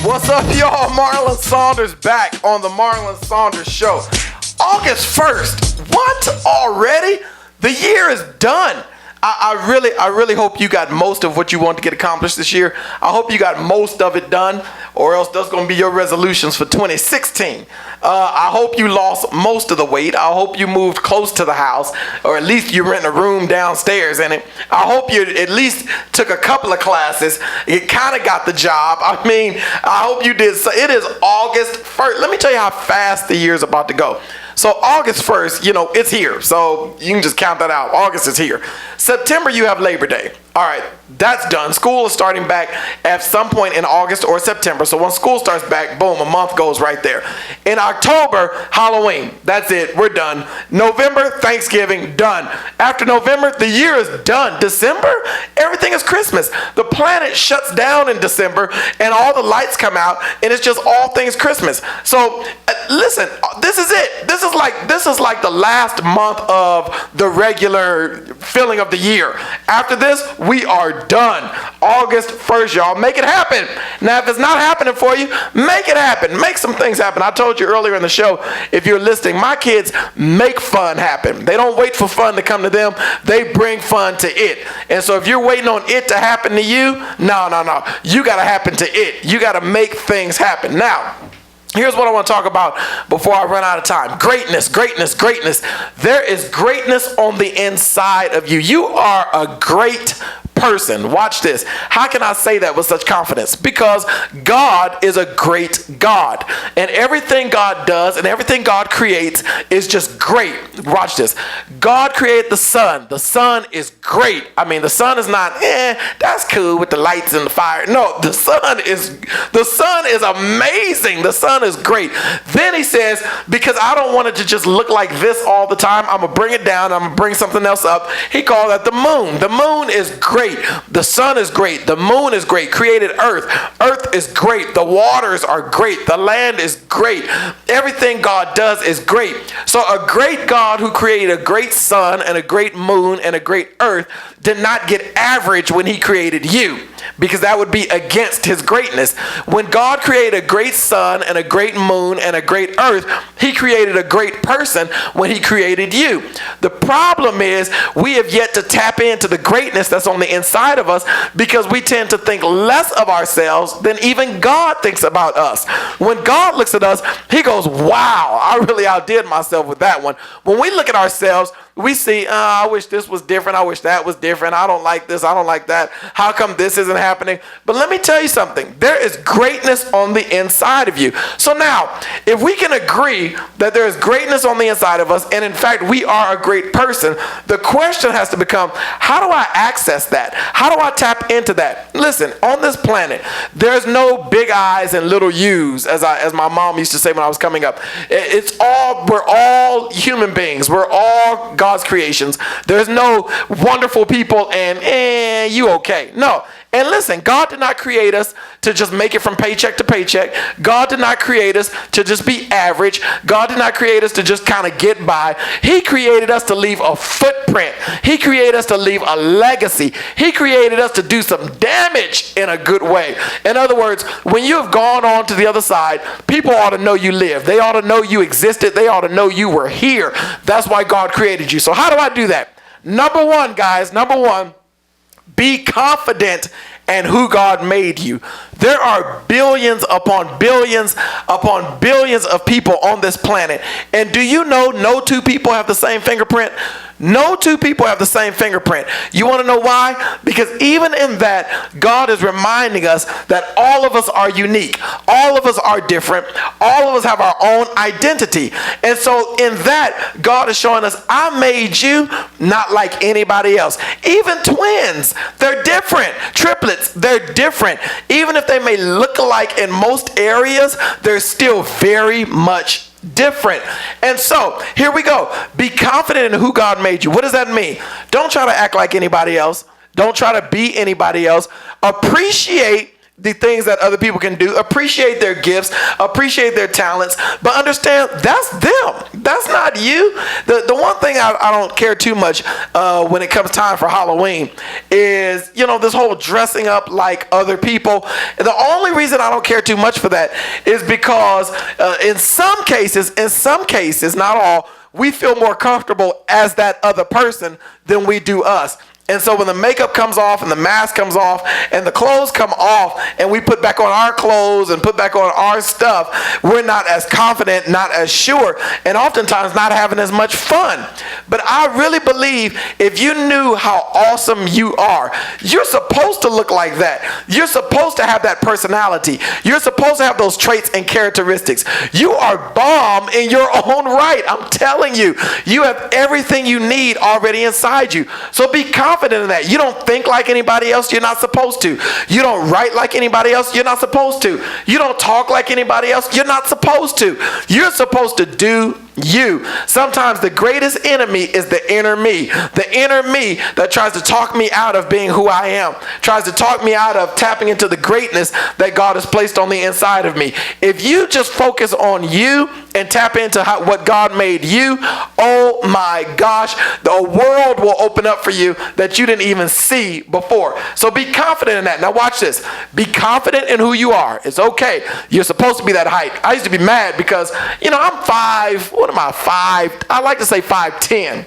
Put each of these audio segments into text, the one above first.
What's up, y'all? Marlon Saunders back on the Marlon Saunders Show. August 1st. What? Already? The year is done. I really hope you got most of what you want to get accomplished this year. I hope you got most of it done, or else that's going to be your resolutions for 2016. I hope you lost most of the weight. I hope you moved close to the house, or at least you rent a room downstairs in it. I hope you at least took a couple of classes. You kind of got the job. I mean, I hope you did. So it is August 1st. Let me tell you how fast the year is about to go. So August 1st, it's here. So you can just count that out. August is here. September, you have Labor Day. All right, that's done. School is starting back at some point in August or September. So when school starts back, boom, a month goes right there. In October, Halloween. That's it. We're done. November, Thanksgiving, done. After November, the year is done. December, everything is Christmas. The planet shuts down in December and all the lights come out and it's just all things Christmas. So listen, this is it. This is like the last month of the regular filling of the year. After this, we are done. August 1st, y'all. Make it happen. Now, if it's not happening for you, make it happen. Make some things happen. I told you earlier in the show, if you're listening, my kids make fun happen. They don't wait for fun to come to them. They bring fun to it. And so if you're waiting on it to happen to you, no. You got to happen to it. You got to make things happen. Now, here's what I want to talk about before I run out of time. Greatness. There is greatness on the inside of you. You are a great person. Watch this. How can I say that with such confidence? Because God is a great God. And everything God does and everything God creates is just great. Watch this. God created the sun. The sun is great. I mean, the sun is not, that's cool with the lights and the fire. No, the sun is amazing. The sun is great. Then he says, because I don't want it to just look like this all the time, I'm going to bring it down. I'm going to bring something else up. He called that the moon. The moon is great. The sun is great. The moon is great. Created earth. Earth is great. The waters are great. The land is great. Everything God does is great. So a great God who created a great sun and a great moon and a great earth did not get average when he created you, because that would be against his greatness. When God created a great sun and a great moon and a great earth, he created a great person when he created you. The problem is we have yet to tap into the greatness that's on the inside of us, because we tend to think less of ourselves than even God thinks about us. When God looks at us, he goes, wow, I really outdid myself with that one. When we look at ourselves, we see, I wish this was different. I wish that was different. I don't like this. I don't like that. How come this isn't happening? But let me tell you something. There is greatness on the inside of you. So now, if we can agree that there is greatness on the inside of us, and in fact, we are a great person, the question has to become, how do I access that? How do I tap into that? Listen, on this planet, there's no big I's and little U's, as my mom used to say when I was coming up. We're all human beings. We're all God's creations. There's no wonderful people and you okay. No. And listen, God did not create us to just make it from paycheck to paycheck. God did not create us to just be average. God did not create us to just kind of get by. He created us to leave a footprint. He created us to leave a legacy. He created us to do some damage in a good way. In other words, when you have gone on to the other side, people ought to know you lived. They ought to know you existed. They ought to know you were here. That's why God created you. So how do I do that? Number one, guys, be confident in who God made you. There are billions upon billions upon billions of people on this planet. And do you know no two people have the same fingerprint? No two people have the same fingerprint. You want to know why? Because even in that, God is reminding us that all of us are unique. All of us are different. All of us have our own identity. And so in that, God is showing us, I made you not like anybody else. Even twins, they're different. Triplets, they're different. Even if they may look alike in most areas, they're still very much different. And so here we go. Be confident in who God made you. What does that mean? Don't try to act like anybody else. Don't try to be anybody else. Appreciate the things that other people can do, appreciate their gifts, appreciate their talents, but understand that's them. That's not you. The one thing I don't care too much when it comes time for Halloween is, this whole dressing up like other people. The only reason I don't care too much for that is because in some cases, not all, we feel more comfortable as that other person than we do us. And so when the makeup comes off and the mask comes off and the clothes come off and we put back on our clothes and put back on our stuff, we're not as confident, not as sure, and oftentimes not having as much fun. But I really believe if you knew how awesome you are, you're supposed to look like that. You're supposed to have that personality. You're supposed to have those traits and characteristics. You are bomb in your own right. I'm telling you, you have everything you need already inside you. So be confident in that. You don't think like anybody else. You're not supposed to. You don't write like anybody else. You're not supposed to. You don't talk like anybody else. You're not supposed to. You're supposed to do you. Sometimes the greatest enemy is the inner me. The inner me that tries to talk me out of being who I am, tries to talk me out of tapping into the greatness that God has placed on the inside of me. If you just focus on you and tap into what God made you, oh my gosh, the world will open up for you that you didn't even see before. So be confident in that. Now watch this. Be confident in who you are. It's okay. You're supposed to be that height. I used to be mad because, I'm 5. I like to say 5'10".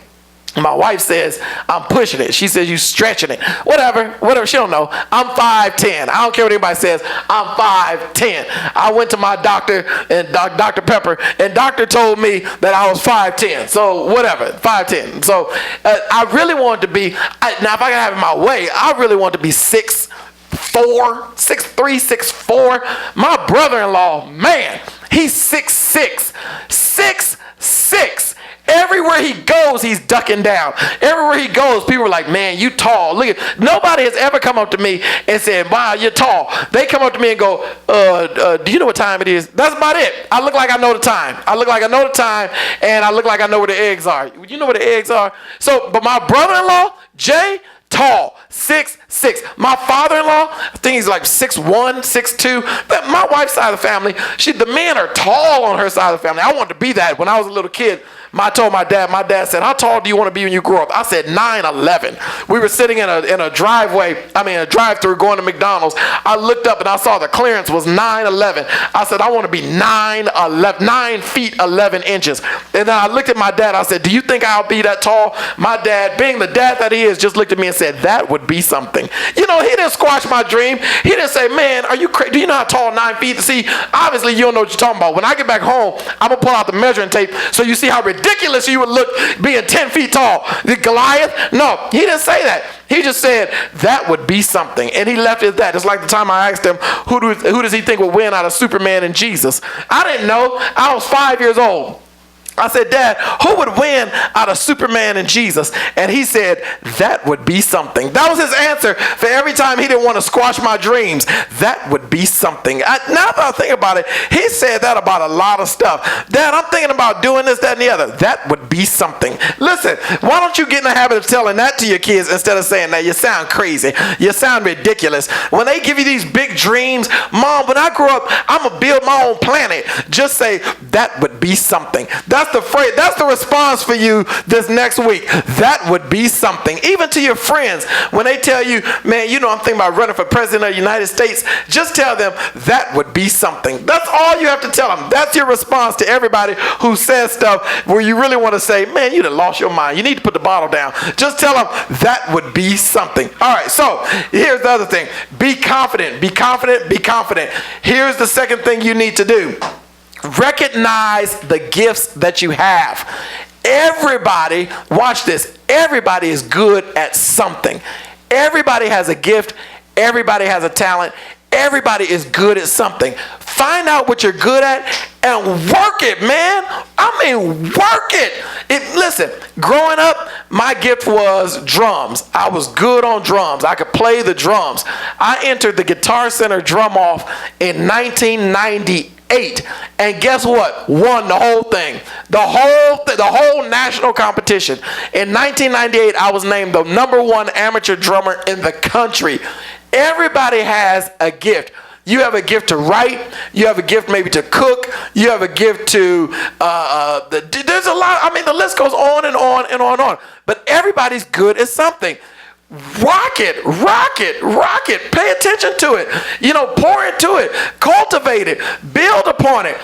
My wife says, I'm pushing it. She says, you stretching it. Whatever. She don't know. I'm 5'10". I don't care what anybody says. I'm 5'10". I went to my doctor, and Dr. Pepper, and doctor told me that I was 5'10". So whatever, 5'10". So I really wanted to be, now if I could have it my way, I really want to be 6'4", 6'3", 6'4". My brother-in-law, man, he's 6'6". 6'6". Everywhere he goes, he's ducking down. Everywhere he goes, people are like, man, you tall. Look at, nobody has ever come up to me and said, wow, you're tall. They come up to me and go, do you know what time it is? That's about it. I look like I know the time. And I look like I know where the eggs are. You know where the eggs are? So, but my brother-in-law, Jay, tall, 6'6". My father-in-law, I think he's like 6'1", 6'2". But my wife's side of the family, the men are tall on her side of the family. I wanted to be that when I was a little kid. I told my dad said, how tall do you want to be when you grow up? I said 9'11". We were sitting in a drive-through going to McDonald's. I looked up and I saw the clearance was 9'11". I said, I want to be 9 feet 11 inches. And then I looked at my dad. I said, do you think I'll be that tall? My dad, being the dad that he is, just looked at me and said, that would be something. He didn't squash my dream. He didn't say, man, are you crazy? Do you know how tall 9 feet? See, obviously you don't know what you're talking about. When I get back home, I'm going to pull out the measuring tape so you see how ridiculous you would look being 10 feet tall. The Goliath? No, he didn't say that. He just said that would be something. And he left it at that. It's like the time I asked him, who does he think will win out of Superman and Jesus? I didn't know. I was 5 years old. I said, Dad, who would win out of Superman and Jesus? And he said, that would be something. That was his answer for every time he didn't want to squash my dreams. That would be something. Now that I think about it, he said that about a lot of stuff. Dad, I'm thinking about doing this, that, and the other. That would be something. Listen, why don't you get in the habit of telling that to your kids instead of saying that? You sound crazy. You sound ridiculous. When they give you these big dreams, Mom, when I grow up, I'm going to build my own planet. Just say, that would be something. That's the phrase. That's the response for you this next week. That would be something. Even to your friends, when they tell you, man, I'm thinking about running for president of the United States, just tell them that would be something. That's all you have to tell them. That's your response to everybody who says stuff where you really want to say, man, you done lost your mind. You need to put the bottle down. Just tell them that would be something. All right, so here's the other thing. Be confident. Be confident. Be confident. Here's the second thing you need to do. Recognize the gifts that you have. Everybody, watch this, everybody is good at something. Everybody has a gift. Everybody has a talent. Everybody is good at something. Find out what you're good at and work it, man. Work it. Listen, growing up, my gift was drums. I was good on drums. I could play the drums. I entered the Guitar Center drum off in 1998. And guess what? Won the whole thing. The whole national competition. In 1998, I was named the #1 amateur drummer in the country. Everybody has a gift. You have a gift to write. You have a gift maybe to cook. You have a gift to, there's a lot. I mean, the list goes on and on and on and on. But everybody's good at something. Rock it, rock it, rock it. Pay attention to it. Pour into it. Cultivate it. Build upon it.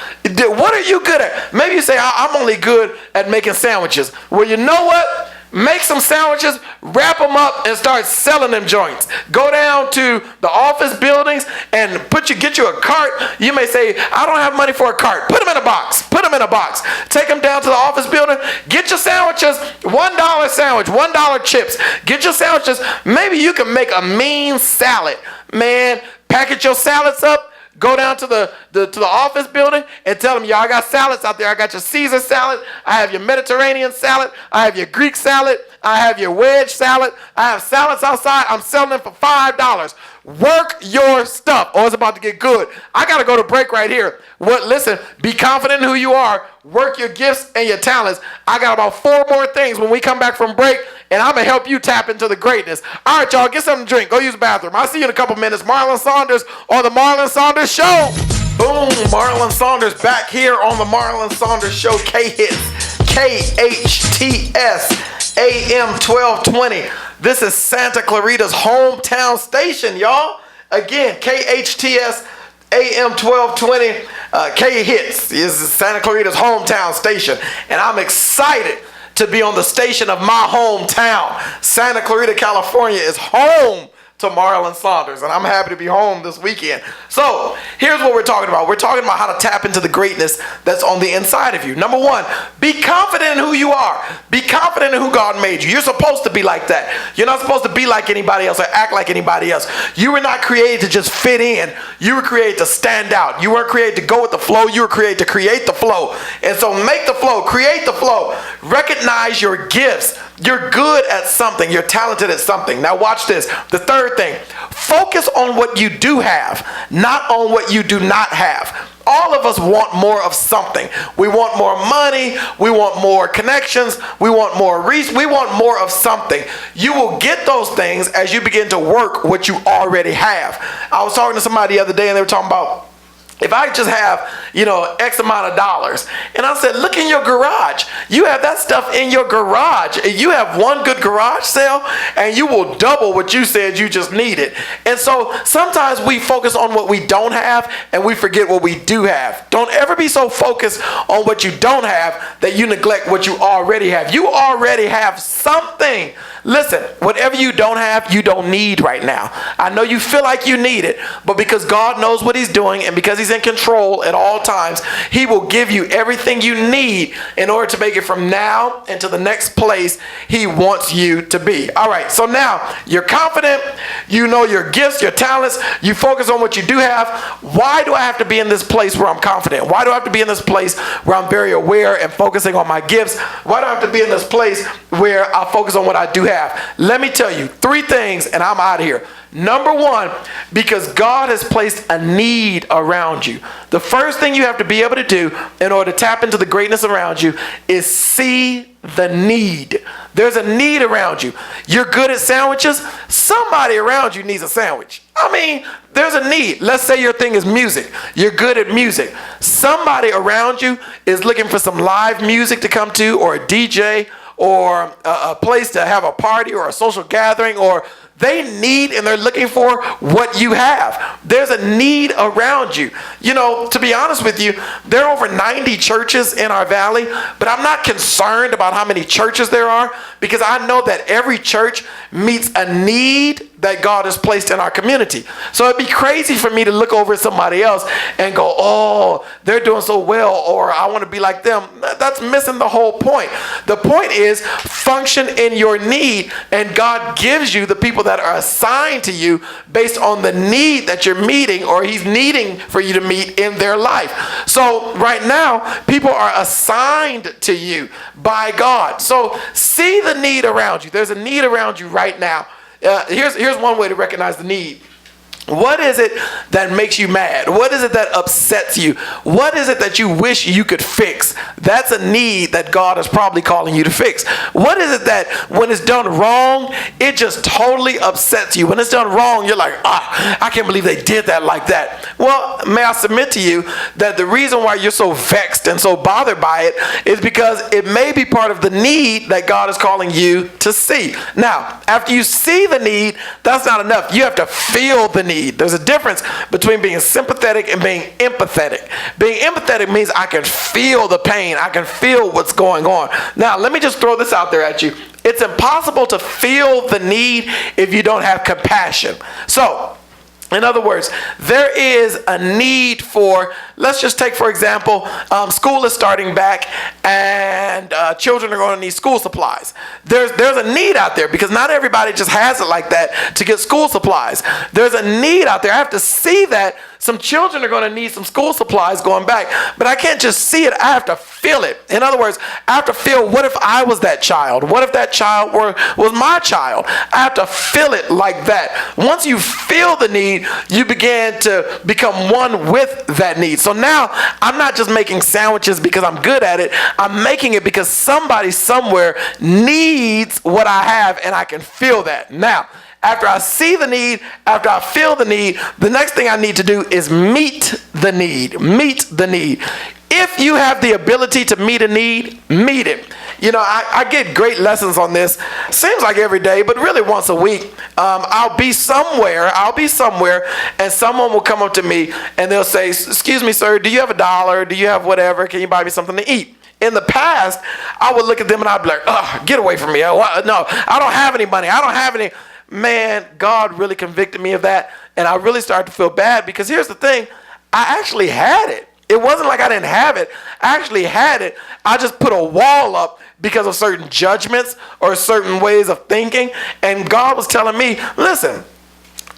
What are you good at? Maybe you say, I'm only good at making sandwiches. Well, you know what? Make some sandwiches, wrap them up, and start selling them joints. Go down to the office buildings and get you a cart. You may say, I don't have money for a cart. Put them in a box. Put them in a box. Take them down to the office building. Get your sandwiches, $1 sandwich, $1 chips. Get your sandwiches. Maybe you can make a mean salad. Man, package your salads up. Go down to the office building and tell them, y'all, I got salads out there. I got your Caesar salad. I have your Mediterranean salad. I have your Greek salad. I have your wedge salad. I have salads outside. I'm selling them for $5. Work your stuff, or it's about to get good. I got to go to break right here. Listen, be confident in who you are. Work your gifts and your talents. I got about 4 more things when we come back from break, and I'm going to help you tap into the greatness. All right, y'all, get something to drink. Go use the bathroom. I'll see you in a couple minutes. Marlon Saunders on the Marlon Saunders Show. Boom, Marlon Saunders back here on the Marlon Saunders Show. K-Hits, KHTS, AM 1220. This is Santa Clarita's hometown station, y'all. Again, KHTS, AM 1220, K-Hits. This is Santa Clarita's hometown station. And I'm excited to be on the station of my hometown. Santa Clarita, California is home to Marlon Saunders, and I'm happy to be home this weekend. So here's what we're talking about. We're talking about how to tap into the greatness that's on the inside of you. Number one, be confident in who you are. Be confident in who God made you. You're supposed to be like that. You're not supposed to be like anybody else or act like anybody else. You were not created to just fit in. You were created to stand out. You weren't created to go with the flow. You were created to create the flow. And so make the flow, create the flow. Recognize your gifts. You're good at something. You're talented at something. Now watch this. The third thing, focus on what you do have, not on what you do not have. All of us want more of something. We want more money. We want more connections. We want more reach. We want more of something. You will get those things as you begin to work what you already have. I was talking to somebody the other day, and they were talking about, if I just have, X amount of dollars, and I said, look in your garage. You have that stuff in your garage. You have one good garage sale, and you will double what you said you just needed. And so sometimes we focus on what we don't have, and we forget what we do have. Don't ever be so focused on what you don't have that you neglect what you already have. You already have something. Listen, whatever you don't have, you don't need right now. I know you feel like you need it, but because God knows what he's doing, and because he's in control at all times, he will give you everything you need in order to make it from now into the next place he wants you to be. All right, so now you're confident, you know your gifts, your talents, you focus on what you do have. Why do I have to be in this place where I'm confident? Why do I have to be in this place where I'm very aware and focusing on my gifts? Why do I have to be in this place where I focus on what I do have? Let me tell you 3 things, and I'm out of here. Number one, because God has placed a need around you. The first thing you have to be able to do in order to tap into the greatness around you is see the need. There's a need around you. You're good at sandwiches. Somebody around you needs a sandwich. I mean, there's a need. Let's say your thing is music. You're good at music. Somebody around you is looking for some live music to come to, or a DJ, or a place to have a party or a social gathering, or they need and they're looking for what you have. There's a need around you. To be honest with you, there are over 90 churches in our valley, but I'm not concerned about how many churches there are, because I know that every church meets a need that God has placed in our community. So it'd be crazy for me to look over at somebody else and go, oh, they're doing so well, or I want to be like them. That's missing the whole point. The point is function in your need, and God gives you the people that are assigned to you based on the need that you're meeting, or he's needing for you to meet in their life. So right now, people are assigned to you by God. So see the need around you. There's a need around you right now. Here's one way to recognize the need. What is it that makes you mad? What is it that upsets you? What is it that you wish you could fix? That's a need that God is probably calling you to fix. What is it that when it's done wrong, it just totally upsets you? When it's done wrong, you're like, I can't believe they did that like that. Well, may I submit to you that the reason why you're so vexed and so bothered by it is because it may be part of the need that God is calling you to see. Now, after you see the need, that's not enough. You have to feel the need. There's a difference between being sympathetic and being empathetic. Being empathetic means I can feel the pain. I can feel what's going on. Now, let me just throw this out there at you. It's impossible to feel the need if you don't have compassion. So, in other words, there is a need for, let's just take, for example, school is starting back and children are going to need school supplies. There's a need out there because not everybody just has it like that to get school supplies. There's a need out there. I have to see that some children are going to need some school supplies going back, but I can't just see it. I have to feel it. In other words, I have to feel, what if I was that child? What if that child was my child? I have to feel it like that. Once you feel the need, you begin to become one with that need. So now I'm not just making sandwiches because I'm good at it. I'm making it because somebody somewhere needs what I have, and I can feel that. Now, after I see the need, after I feel the need, the next thing I need to do is meet the need. Meet the need. If you have the ability to meet a need, meet it. You know, I get great lessons on this. Seems like every day, but really once a week. I'll be somewhere, and someone will come up to me and they'll say, "Excuse me, sir, do you have $1? Do you have whatever? Can you buy me something to eat?" In the past, I would look at them and I'd be like, "Ugh, get away from me. No, I don't have any money. I don't have any." Man, God really convicted me of that, and I really started to feel bad because here's the thing. I actually had it. It wasn't like I didn't have it. I actually had it. I just put a wall up because of certain judgments or certain ways of thinking, and God was telling me, listen,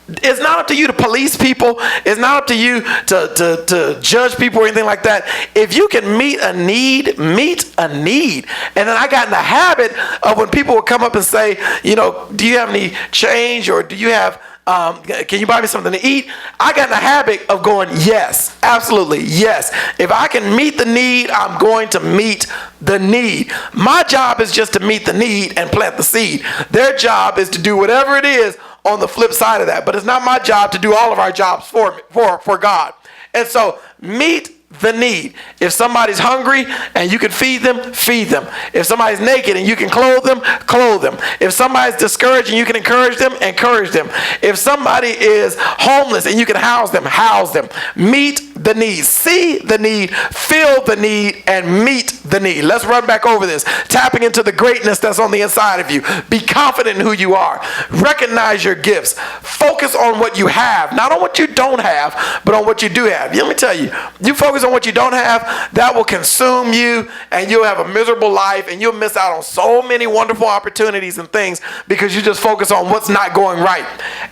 it's not up to you to police people. It's not up to you to judge people or anything like that. If you can meet a need, meet a need. And then I got in the habit of when people would come up and say, you know, do you have any change, or do you have, can you buy me something to eat? I got in the habit of going, yes, absolutely, yes. If I can meet the need, I'm going to meet the need. My job is just to meet the need and plant the seed. Their job is to do whatever it is on the flip side of that. But it's not my job to do all of our jobs for God. And so meet the need. If somebody's hungry and you can feed them, feed them. If somebody's naked and you can clothe them, clothe them. If somebody's discouraged and you can encourage them, encourage them. If somebody is homeless and you can house them, house them. Meet the need. See the need, feel the need, and meet the need. Let's run back over this. Tapping into the greatness that's on the inside of you. Be confident in who you are. Recognize your gifts. Focus on what you have, not on what you don't have, but on what you do have. Let me tell you, you focus on what you don't have, that will consume you, and you'll have a miserable life, and you'll miss out on so many wonderful opportunities and things because you just focus on what's not going right.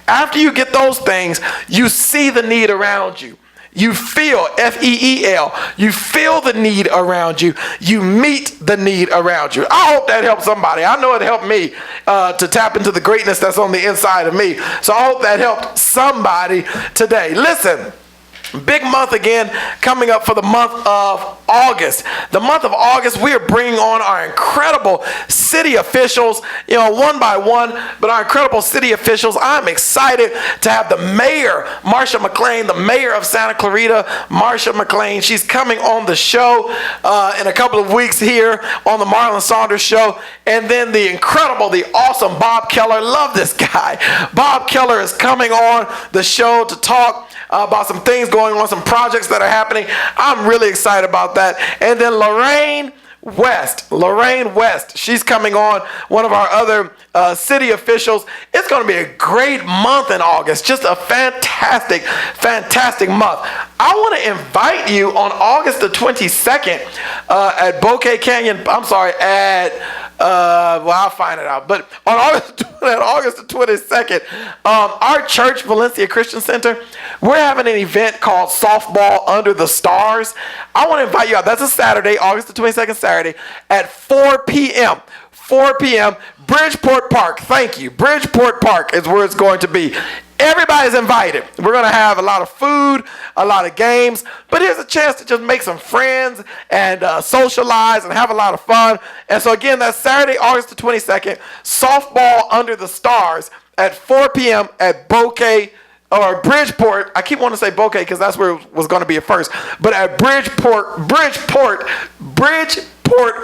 After you get those things, you see the need around you. You feel, F-E-E-L, you feel the need around you. You meet the need around you. I hope that helped somebody. I know it helped me to tap into the greatness that's on the inside of me. So I hope that helped somebody today. Listen. Big month again coming up for the month of August. The month of August, we are bringing on our incredible city officials, you know, one by one, but our incredible city officials. I'm excited to have the mayor, Marsha McLean, the mayor of Santa Clarita, Marsha McLean. She's coming on the show in a couple of weeks here on the Marlon Saunders show. And then the incredible, the awesome Bob Keller. Love this guy. Bob Keller is coming on the show to talk about some things going on, some projects that are happening. I'm really excited about that. And then Lorraine West, she's coming on, one of our other city officials. It's going to be a great month in August, just a fantastic month. I want to invite you on August the 22nd at Bouquet Canyon, I'll find it out. But on August the 22nd, our church, Valencia Christian Center, we're having an event called Softball Under the Stars. I want to invite you out. That's a Saturday, August the 22nd, Saturday, at 4 p.m. 4 p.m. Bridgeport Park. Thank you. Bridgeport Park is where it's going to be. Everybody's invited. We're going to have a lot of food, a lot of games, but here's a chance to just make some friends and socialize and have a lot of fun. And so again, that's Saturday, August the 22nd, softball under the stars at 4 p.m. at Bouquet or Bridgeport. I keep wanting to say Bouquet because that's where it was going to be at first, but at Bridgeport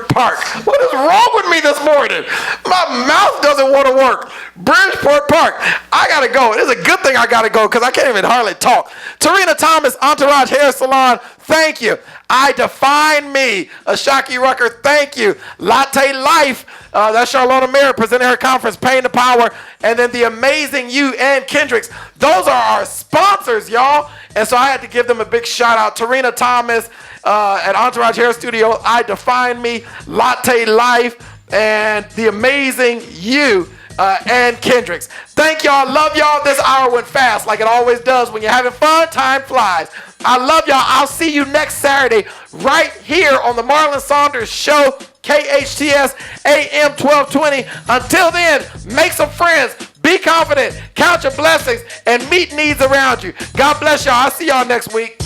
Park. What is wrong with me this morning? My mouth doesn't want to work. Bridgeport Park. I got to go. It is a good thing I got to go because I can't even hardly talk. Tarina Thomas, Entourage Hair Salon, thank you. I Define Me, Ashaki Rucker, thank you. Latte Life, that's Charlotte Merritt presenting her conference, Pain to Power. And then the Amazing You and Kendricks. Those are our sponsors, y'all. And so I had to give them a big shout out. Tarina Thomas at Entourage Hair Studio, I Define Me, Latte Life, and the Amazing You and Kendricks. Thank y'all. Love y'all. This hour went fast like it always does. When you're having fun, time flies. I love y'all. I'll see you next Saturday right here on the Marlon Saunders Show, KHTS AM 1220. Until then, make some friends. Be confident. Count your blessings and meet needs around you. God bless y'all. I'll see y'all next week.